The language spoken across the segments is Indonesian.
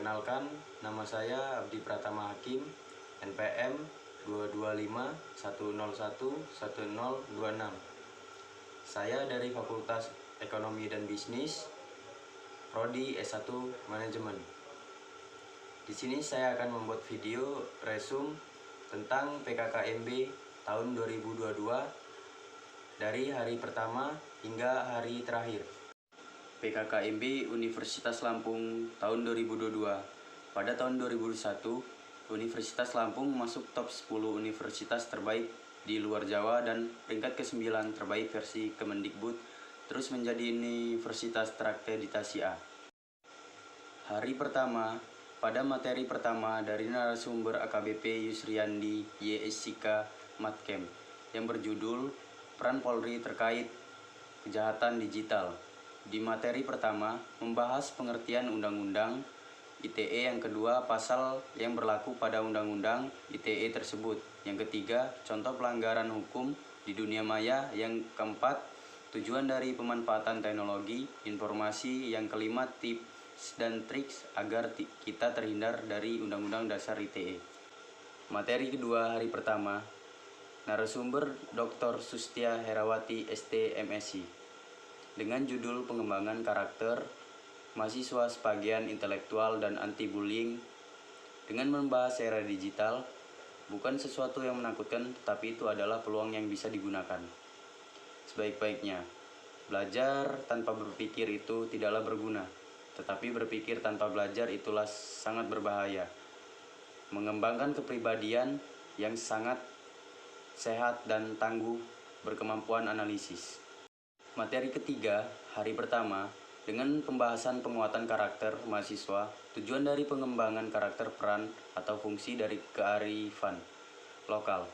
Perkenalkan, nama saya Abdi Pratama Hakim, NPM 22510111026. Saya dari Fakultas Ekonomi dan Bisnis, Prodi S1 Manajemen. Di sini saya akan membuat video resume tentang PKKMB tahun 2022 dari hari pertama hingga hari terakhir. PKKMB Universitas Lampung tahun 2022. Pada tahun 2001, Universitas Lampung masuk top 10 universitas terbaik di luar Jawa dan peringkat ke-9 terbaik versi Kemendikbud, terus menjadi universitas terakreditasi A. Hari pertama, pada materi pertama dari narasumber AKBP Yusriandi YSK Matkem yang berjudul Peran Polri Terkait Kejahatan Digital. Di materi pertama, membahas pengertian Undang-Undang ITE, yang kedua, pasal yang berlaku pada Undang-Undang ITE tersebut, yang ketiga, contoh pelanggaran hukum di dunia maya, yang keempat, tujuan dari pemanfaatan teknologi informasi, yang kelima, tips dan triks agar kita terhindar dari Undang-Undang Dasar ITE. Materi kedua hari pertama, narasumber Dr. Sustia Herawati ST MSc dengan judul Pengembangan Karakter Mahasiswa Sebagian Intelektual dan Anti-Bullying. Dengan membahas era digital, bukan sesuatu yang menakutkan, tetapi itu adalah peluang yang bisa digunakan sebaik-baiknya. Belajar tanpa berpikir itu tidaklah berguna, tetapi berpikir tanpa belajar itulah sangat berbahaya. Mengembangkan kepribadian yang sangat sehat dan tangguh, berkemampuan analisis. Materi ketiga, hari pertama, dengan pembahasan penguatan karakter mahasiswa, tujuan dari pengembangan karakter, peran atau fungsi dari kearifan lokal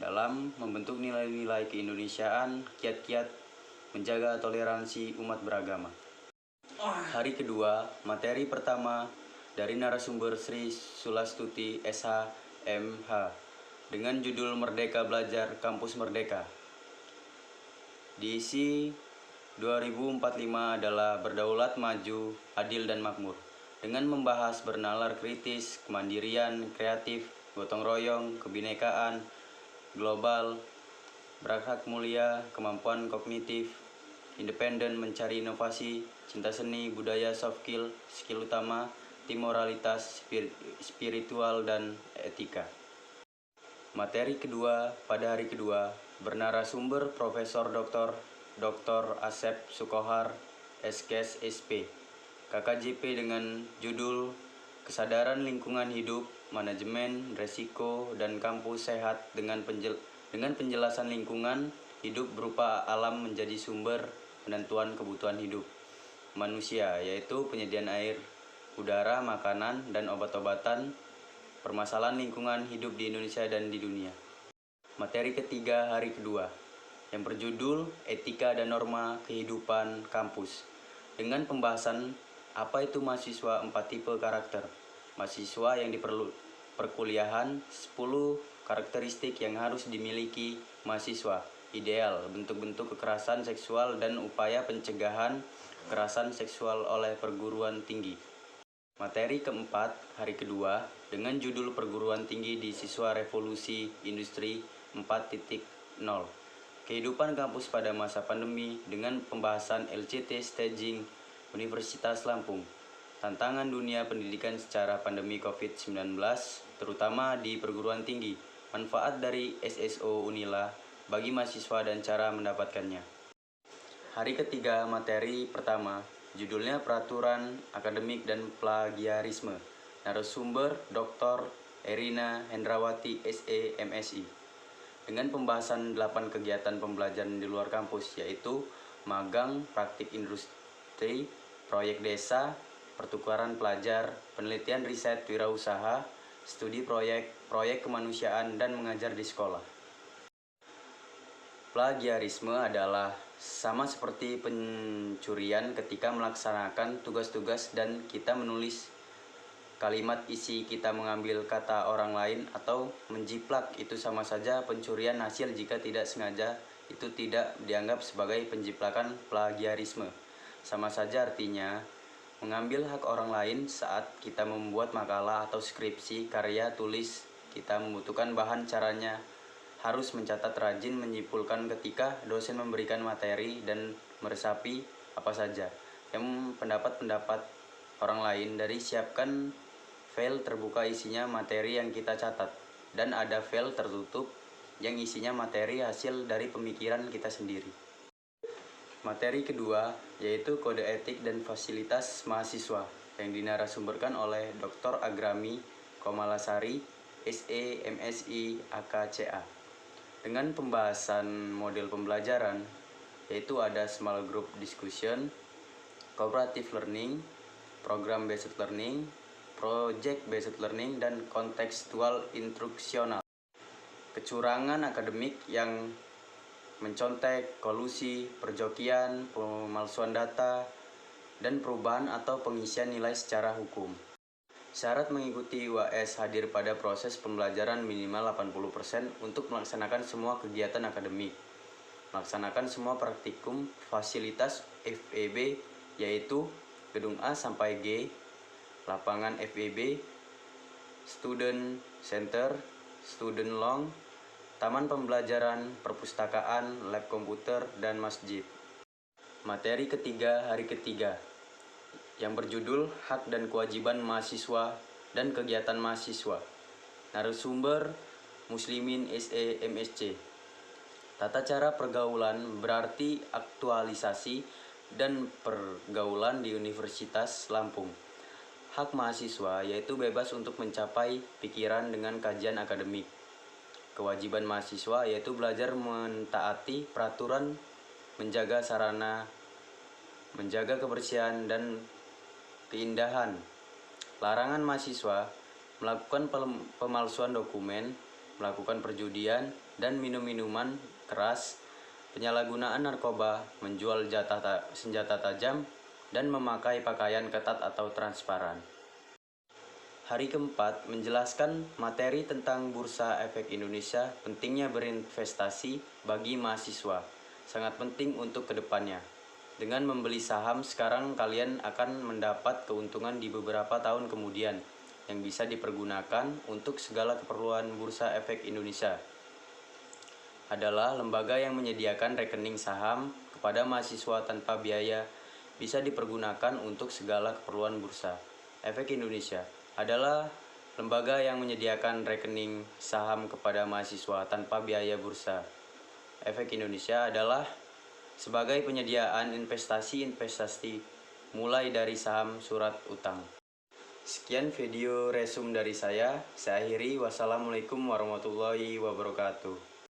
dalam membentuk nilai-nilai keindonesiaan, kiat-kiat menjaga toleransi umat beragama. Hari kedua, materi pertama dari narasumber Sri Sulastuti SH MH dengan judul Merdeka Belajar Kampus Merdeka. Diisi 2045 adalah berdaulat, maju, adil dan makmur. Dengan membahas bernalar kritis, kemandirian, kreatif, gotong royong, kebinekaan, global, berakhlak mulia, kemampuan kognitif, independen, mencari inovasi, cinta seni, budaya, soft skill, skill utama, tim moralitas, spiritual dan etika. Materi kedua pada hari kedua bernarasumber Profesor Dr. Asep Sukohar, SKS SP, KKJP dengan judul Kesadaran Lingkungan Hidup, Manajemen Resiko dan Kampus Sehat dengan penjelasan lingkungan hidup berupa alam menjadi sumber penentuan kebutuhan hidup manusia, yaitu penyediaan air, udara, makanan, dan obat-obatan, permasalahan lingkungan hidup di Indonesia dan di dunia. Materi ketiga hari kedua yang berjudul Etika dan Norma Kehidupan Kampus dengan pembahasan apa itu mahasiswa 4 tipe karakter. Mahasiswa yang di perkuliahan, 10 karakteristik yang harus dimiliki mahasiswa ideal, bentuk-bentuk kekerasan seksual dan upaya pencegahan kekerasan seksual oleh perguruan tinggi. Materi keempat hari kedua dengan judul Perguruan Tinggi di Siswa Revolusi Industri 4.0, Kehidupan Kampus pada Masa Pandemi dengan pembahasan LCT Staging Universitas Lampung, Tantangan Dunia Pendidikan Secara Pandemi COVID-19, terutama di perguruan tinggi, manfaat dari SSO Unila bagi mahasiswa dan cara mendapatkannya. Hari ketiga materi pertama, judulnya Peraturan Akademik dan Plagiarisme. Narasumber Dr. Erina Hendrawati SE MSI. Dengan pembahasan 8 kegiatan pembelajaran di luar kampus, yaitu magang, praktik industri, proyek desa, pertukaran pelajar, penelitian riset wirausaha, studi proyek kemanusiaan, dan mengajar di sekolah. Plagiarisme adalah sama seperti pencurian ketika melaksanakan tugas-tugas dan kita menulis kalimat isi kita mengambil kata orang lain atau menjiplak. Itu sama saja pencurian hasil jika tidak sengaja. Itu tidak dianggap sebagai penjiplakan plagiarisme. Sama saja artinya mengambil hak orang lain saat kita membuat makalah atau skripsi, karya tulis. Kita membutuhkan bahan, caranya harus mencatat, rajin menyimpulkan ketika dosen memberikan materi, dan meresapi apa saja yang pendapat-pendapat orang lain. Dari siapkan file terbuka isinya materi yang kita catat, dan ada file tertutup yang isinya materi hasil dari pemikiran kita sendiri. Materi kedua yaitu kode etik dan fasilitas mahasiswa yang dinarasumberkan oleh Dr. Agrami Komalasari, SE, MSI, AKCA. Dengan pembahasan model pembelajaran yaitu ada small group discussion, cooperative learning, program based learning, project based learning, dan kontekstual instruksional. Kecurangan akademik yang mencontek, kolusi, perjokian, pemalsuan data, dan perubahan atau pengisian nilai secara hukum. Syarat mengikuti UAS: hadir pada proses pembelajaran minimal 80% untuk melaksanakan semua kegiatan akademik, melaksanakan semua praktikum, fasilitas FEB yaitu gedung A sampai G, lapangan FEB, student center, student lounge, taman pembelajaran, perpustakaan, lab komputer, dan masjid. Materi ketiga hari ketiga yang berjudul Hak dan Kewajiban Mahasiswa dan Kegiatan Mahasiswa. Narasumber Muslimin SE MSC. Tata cara pergaulan berarti aktualisasi dan pergaulan di Universitas Lampung. Hak mahasiswa yaitu bebas untuk mencapai pikiran dengan kajian akademik. Kewajiban mahasiswa yaitu belajar mentaati peraturan, menjaga sarana, menjaga kebersihan dan keindahan. Larangan mahasiswa melakukan pemalsuan dokumen, melakukan perjudian dan minum-minuman keras, penyalahgunaan narkoba, menjual senjata tajam, dan memakai pakaian ketat atau transparan. Hari keempat menjelaskan materi tentang Bursa Efek Indonesia, pentingnya berinvestasi bagi mahasiswa, sangat penting untuk kedepannya. Dengan membeli saham sekarang, kalian akan mendapat keuntungan di beberapa tahun kemudian yang bisa dipergunakan untuk segala keperluan. Bursa Efek Indonesia adalah lembaga yang menyediakan rekening saham kepada mahasiswa tanpa biaya, bisa dipergunakan untuk segala keperluan. Bursa Efek Indonesia adalah lembaga yang menyediakan rekening saham kepada mahasiswa tanpa biaya. Bursa Efek Indonesia adalah sebagai penyediaan investasi mulai dari saham, surat utang. Sekian video resume dari saya akhiri. Wassalamualaikum warahmatullahi wabarakatuh.